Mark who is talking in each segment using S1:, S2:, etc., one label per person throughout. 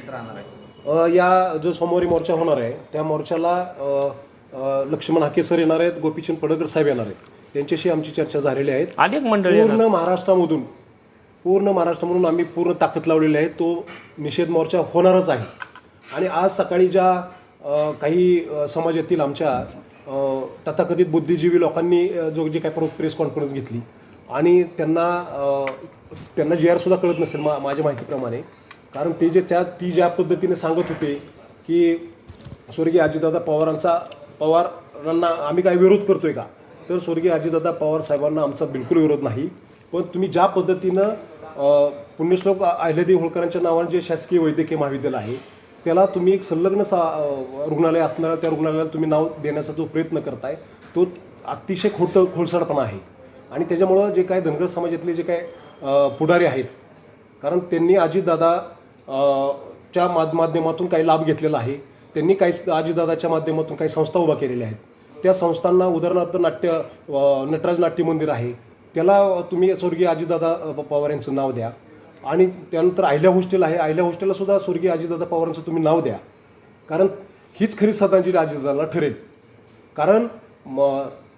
S1: उपस्थित राहणार आहे?
S2: या जो सोमवारी मोर्चा होणार आहे त्या मोर्चाला लक्ष्मण हाके सर येणार आहेत, गोपीचंद पडळकर साहेब येणार आहेत. त्यांच्याशी आमची चर्चा झालेली आहे.
S3: अनेक मंडळी
S2: पूर्ण महाराष्ट्रामधून आम्ही पूर्ण ताकद लावलेली आहे. तो निषेध मोर्चा होणारच आहे. आणि आज सकाळी ज्या काही समाजातील आमच्या तथाकथित बुद्धिजीवी लोकांनी जे काही प्रेस कॉन्फरन्स घेतली आणि त्यांना जी आर सुद्धा कळत नसेल माझ्या माहितीप्रमाणे, कारण ती ज्या पद्धतीने सांगत होते की स्वर्गीय अजितदादा पवारांना आम्ही काय विरोध करतोय का, तर स्वर्गीय अजितदादा पवार साहेबांना आमचा बिलकुल विरोध नाही. पण तुम्ही ज्या पद्धतीनं पुण्यश्लोक अहिल्यादेवी होळकरांच्या नावाने जे शासकीय वैद्यकीय महाविद्यालय आहे त्याला तुम्ही एक संलग्न रुग्णालय असणाऱ्या त्या रुग्णालयाला तुम्ही नाव देण्याचा जो प्रयत्न करताय तो अतिशय खोडसाळपणा आहे. आणि त्याच्यामुळं जे काय धनगर समाजातले जे काय पुढारी आहेत, कारण त्यांनी अजितदादा च्या माध्यमातून काही लाभ घेतलेला आहे. त्यांनी काही अजितदादाच्या माध्यमातून काही संस्था उभा केलेल्या आहेत. त्या संस्थांना उदाहरणार्थ नटराज नाट्य मंदिर आहे, त्याला तुम्ही स्वर्गीय अजितदादा पवार यांचं नाव द्या. आणि त्यानंतर अहिल्या हॉस्टेल आहे, अहिल्या हॉस्टेलला सुद्धा स्वर्गीय अजितदादा पवारांचं तुम्ही नाव द्या. कारण हीच खरी श्रद्धांजली अजितदादाला ठरेल. कारण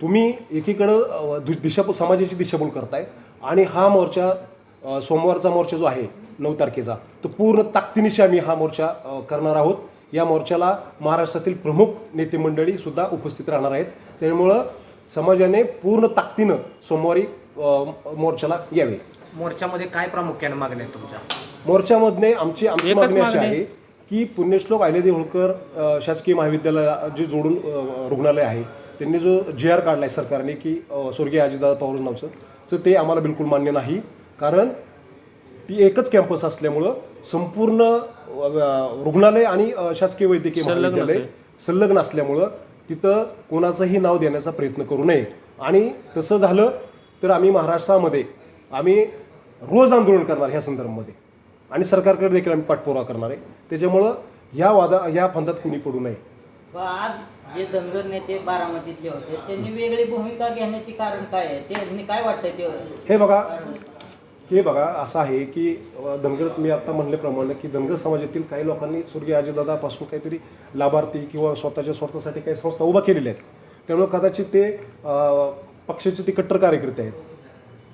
S2: तुम्ही एकीकडं समाजाची दिशाभूल करताय आणि हा मोर्चा सोमवारचा मोर्चा जो आहे 9 तारखेचा तो पूर्ण ताकदीनिशी आम्ही हा मोर्चा करणार आहोत. या मोर्चाला महाराष्ट्रातील प्रमुख नेते मंडळी सुद्धा उपस्थित राहणार आहेत. त्यामुळं समाजाने पूर्ण ताकदीनं सोमवारी मोर्चाला यावे.
S1: मोर्चामध्ये काय प्रामुख्याने मागण्या आहेत तुमच्या?
S2: मोर्चामध्ये आमची मागणी अशी आहे की पुण्यश्लोक अहिल्यादेवी होळकर शासकीय महाविद्यालय जे जोडून रुग्णालय आहे त्यांनी जो जी आर काढला आहे सरकारने की स्वर्गीय अजितदादा पवार नावचं, तर ते आम्हाला बिलकुल मान्य नाही. कारण ती एकच कॅम्पस असल्यामुळं संपूर्ण रुग्णालय आणि शासकीय वैद्यकीय महाविद्यालय संलग्न असल्यामुळं तिथं कोणाचंही नाव देण्याचा प्रयत्न करू नये. आणि तसं झालं तर आम्ही महाराष्ट्रामध्ये रोज आंदोलन करणार ह्या संदर्भामध्ये आणि सरकारकडे देखील आम्ही पाठपुरावा करणार आहे. त्याच्यामुळं ह्या फंदात कुणी पडू नये.
S4: आज जे धनगर नेते बारामतीतले होते त्यांनी वेगळी भूमिका घेण्याचे कारण काय आहे, त्यांनी काय वाटतंय ते?
S2: हे बघा असं आहे की मी आता म्हणल्याप्रमाणे की धनगर समाजातील काही लोकांनी स्वर्गीय अजितदादापासून काहीतरी लाभार्थी किंवा स्वतःसाठी काही संस्था उभा केलेल्या आहेत. त्यामुळे कदाचित ते पक्षाचे ते कट्टर कार्यकर्ते आहेत,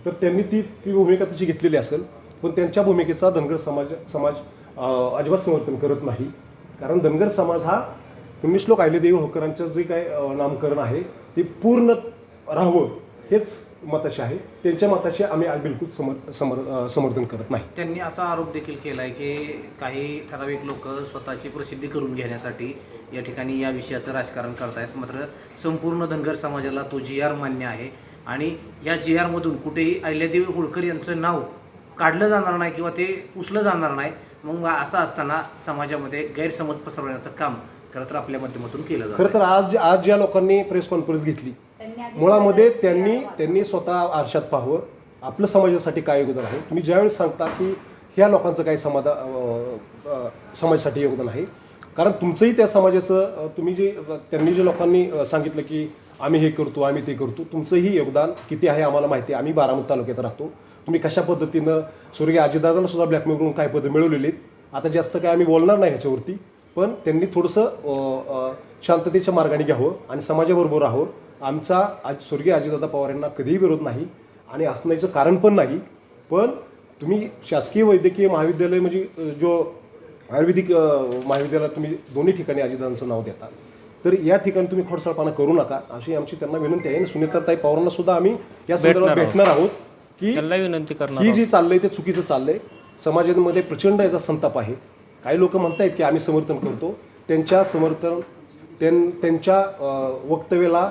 S2: तर त्यांनी ती भूमिका तशी घेतलेली असेल. पण त्यांच्या भूमिकेचा धनगर समाज अजिबात समर्थन करत नाही. कारण धनगर समाज हा पुण्यश्लोक अहिल्यादेवी होळकरांचं जे काय नामकरण आहे ते पूर्ण राहावं हेच मताशी आहे. त्यांच्या मताशी आम्ही बिलकुल समर्थन करत नाही.
S1: त्यांनी असा आरोप देखील केला आहे की काही ठराविक लोक स्वतःची प्रसिद्धी करून घेण्यासाठी या ठिकाणी या विषयाचं राजकारण करतायत. मात्र संपूर्ण धनगर समाजाला तो जी आर मान्य आहे आणि या जी आरमधून कुठेही अहिल्यादेवी होळकर यांचं नाव काढलं जाणार नाही किंवा ते पुसलं जाणार नाही. मग असं असताना समाजामध्ये गैरसमज पसरवण्याचं काम खरं तर आपल्या माध्यमातून केलं जातं.
S2: खरं तर आज ज्या लोकांनी प्रेस कॉन्फरन्स घेतली मुळामध्ये त्यांनी स्वतः आरशात पाहावं आपलं समाजासाठी काय योगदान आहे. तुम्ही ज्यावेळेस सांगता की ह्या लोकांचं काय समाजासाठी योगदान आहे, कारण तुमचंही त्या समाजाचं त्यांनी जे लोकांनी सांगितलं की आम्ही हे करतो आम्ही ते करतो, तुमचंही योगदान किती आहे आम्हाला माहिती आहे. आम्ही बारामती तालुक्यात राहतो. तुम्ही कशा पद्धतीनं स्वर्गीय अजितदादांना सुद्धा ब्लॅकमेल करून काय पदं मिळवलेली आहेत. आता जास्त काय आम्ही बोलणार नाही ह्याच्यावरती, पण त्यांनी थोडंसं शांततेच्या मार्गाने घ्यावं आणि समाजाबरोबर राहावं. आमचा स्वर्गीय अजितदादा पवार यांना कधीही विरोध नाही आणि असण्याचं कारण पण नाही. पण तुम्ही शासकीय वैद्यकीय महाविद्यालय म्हणजे जो आयुर्वेदिक महाविद्यालयात तुम्ही दोन्ही ठिकाणी अजितदादांचं नाव देता, तर या ठिकाणी तुम्ही खोडसाळपणा करू नका अशी आमची त्यांना विनंती आहे. सुनेत्राताई पवारांना सुद्धा आम्ही या संदर्भात भेटणार आहोत की
S3: विनंती करणार
S2: ही जी चाललंय ते चुकीचं चाललंय. समाजामध्ये प्रचंड याचा संताप आहे. काही लोक म्हणतायत की आम्ही समर्थन करतो, त्यांच्या वक्तव्याला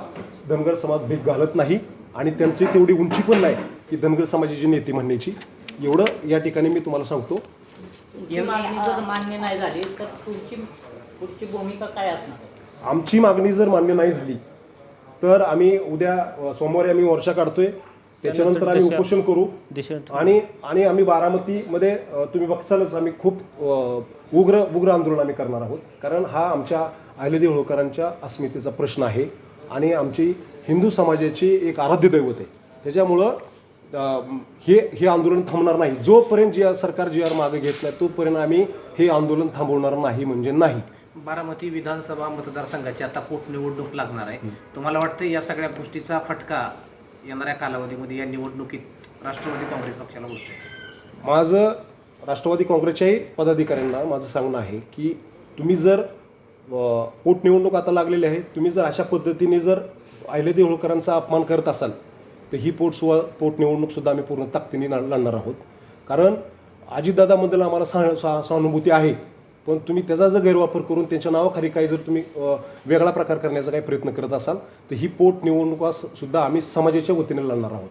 S2: धनगर समाज भीक घालत नाही आणि त्यांची तेवढी उंची पण नाही की धनगर समाजाची नेते म्हणण्याची. एवढं या ठिकाणी मी तुम्हाला सांगतो.
S4: मागणी जर मान्य नाही झाली तर तुमची पुढची भूमिका काय असणार?
S2: आमची मागणी जर मान्य नाही झाली तर आम्ही उद्या सोमवारी आम्ही मोर्चा काढतोय. त्याच्यानंतर आम्ही उपोषण करू आणि आम्ही बारामतीमध्ये तुम्ही बघचालच आम्ही खूप उग्र आंदोलन आम्ही करणार आहोत. कारण हा आमच्या अहिल्यादेवी होळकरांच्या अस्मितेचा प्रश्न आहे आणि आमची हिंदू समाजाची एक आराध्य दैवत आहे. त्याच्यामुळं हे आंदोलन थांबणार नाही. जोपर्यंत सरकार जी आर मागे घेत नाही तोपर्यंत आम्ही हे आंदोलन थांबवणार नाही म्हणजे नाही.
S1: बारामती विधानसभा मतदारसंघाची आता पोटनिवडणूक लागणार आहे. तुम्हाला वाटतं या सगळ्या गोष्टीचा फटका येणाऱ्या कालावधीमध्ये या निवडणुकीत राष्ट्रवादी काँग्रेस पक्षाला बसतो?
S2: माझं राष्ट्रवादी काँग्रेसच्याही पदाधिकाऱ्यांना माझं सांगणं आहे की तुम्ही जर पोटनिवडणूक आता लागलेली आहे, तुम्ही जर अशा पद्धतीने जर अहिल्यादेवी होळकरांचा अपमान करत असाल तर ही पोटनिवडणूकसुद्धा आम्ही पूर्ण ताकदीने लढणार आहोत. कारण अजितदादाबद्दल आम्हाला सहानुभूती आहे, पण तुम्ही त्याचा जर गैरवापर करून त्यांच्या नावाखाली काही जर तुम्ही वेगळा प्रकार करण्याचा काही प्रयत्न करत असाल तर ही पोटनिवडणुका सुद्धा आम्ही समाजाच्या वतीने लढणार आहोत.